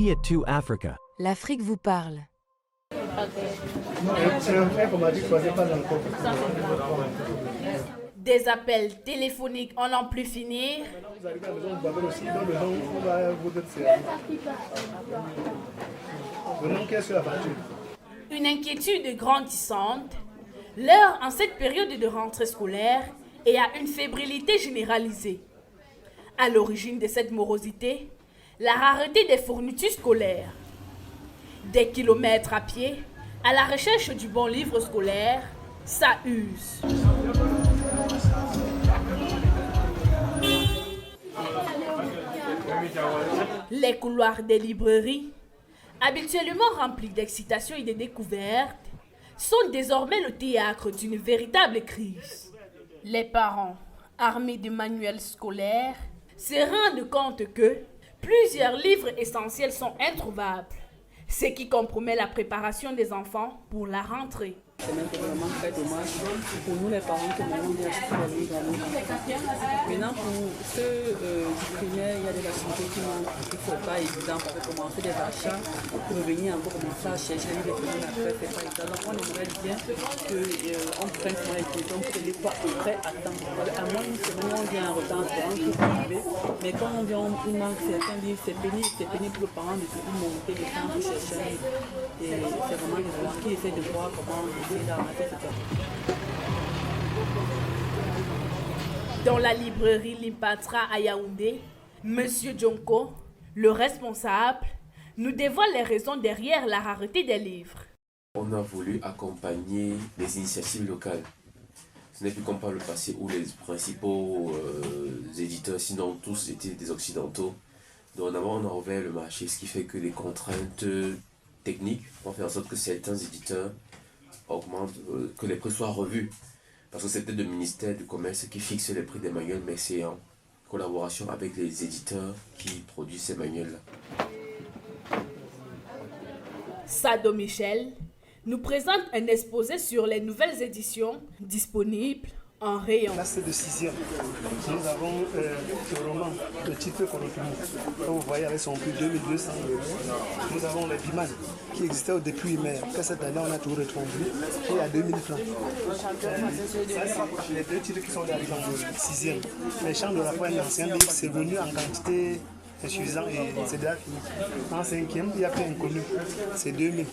Media 2 Africa. L'Afrique vous parle. Des appels téléphoniques en n'en plus finir. Une inquiétude grandissante. L'heure en cette période de rentrée scolaire et à une fébrilité généralisée. À l'origine de cette morosité, la rareté des fournitures scolaires. Des kilomètres à pied, à la recherche du bon livre scolaire, ça use. Les couloirs des librairies, habituellement remplis d'excitation et de découvertes, sont désormais le théâtre d'une véritable crise. Les parents, armés de manuels scolaires, se rendent compte que plusieurs livres essentiels sont introuvables, ce qui compromet la préparation des enfants pour la rentrée. C'est même vraiment très dommage pour nous les parents que maintenant on vient acheter les livres à nos enfants. Maintenant pour ceux du primaire, il y a des activités qui ne sont pas évidentes pour commencer des achats, pour revenir encore commencer à chercher les livres après, c'est pas évident. Donc on aimerait bien qu'on prenne soin des questions pour que les pas prêts à temps. À moins d'une semaine, on vient en retard, on peut arriver, mais quand on vient, il manque certains livres, c'est pénible pour le parent de toujours monter les temps pour chercher un livre. Et c'est vraiment des parents qui essaient de voir comment dans la librairie Limpatra à Yaoundé, Monsieur Djonko, le responsable, nous dévoile les raisons derrière la rareté des livres. On a voulu accompagner les initiatives locales. Ce n'est plus comme par le passé où les principaux éditeurs, sinon tous étaient des occidentaux. Dorénavant, on a ouvert le marché, ce qui fait que les contraintes techniques vont faire en sorte que certains éditeurs augmente, que les prix soient revus. Parce que c'est peut-être le ministère du Commerce qui fixe les prix des manuels, mais c'est en collaboration avec les éditeurs qui produisent ces manuels-là. Sado Michel nous présente un exposé sur les nouvelles éditions disponibles en rayon. Là, c'est de 6e. Nous avons le roman, le titre Korotumu. Comme vous voyez, avec son prix 2200 €. Nous avons les Biman qui existaient depuis mai. Après cette année, on a tout retrouvé et à 2000 francs. Les deux titres qui sont arrivés en 6e. Les chants de la pointe d'ancien livre, c'est venu en quantité insuffisante et c'est déjà fini. En 5e, il y a plus inconnu. C'est 2000.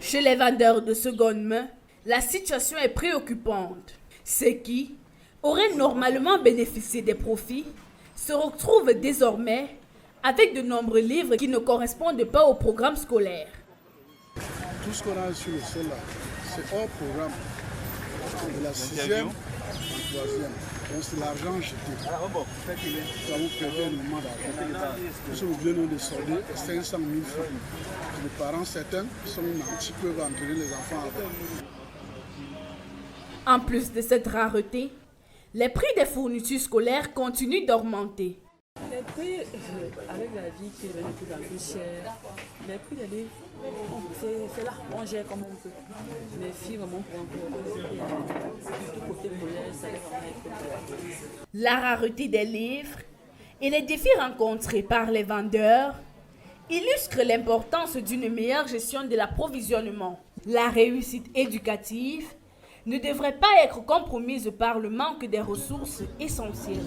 Chez les vendeurs de seconde main, la situation est préoccupante. Ceux qui auraient normalement bénéficié des profits se retrouvent désormais avec de nombreux livres qui ne correspondent pas au programme scolaire. Tout ce qu'on a sur le sol là, c'est hors programme. De la 6e en 3e. Donc c'est l'argent jeté. Nous avons perdu énormément d'argent. Nous venons de solder 500 000 francs. Les parents, certains sont nantis, peuvent entraîner les enfants avec. En plus de cette rareté, les prix des fournitures scolaires continuent d'augmenter. Les prix, avec la vie qui est devenue de plus en plus chère, les prix des livres, c'est là, on gère comme on peut. Les filles vraiment pour un peu, du tout côté collège, ça va vraiment être. La rareté des livres et les défis rencontrés par les vendeurs illustrent l'importance d'une meilleure gestion de l'approvisionnement. La réussite éducative ne devrait pas être compromise par le manque des ressources essentielles.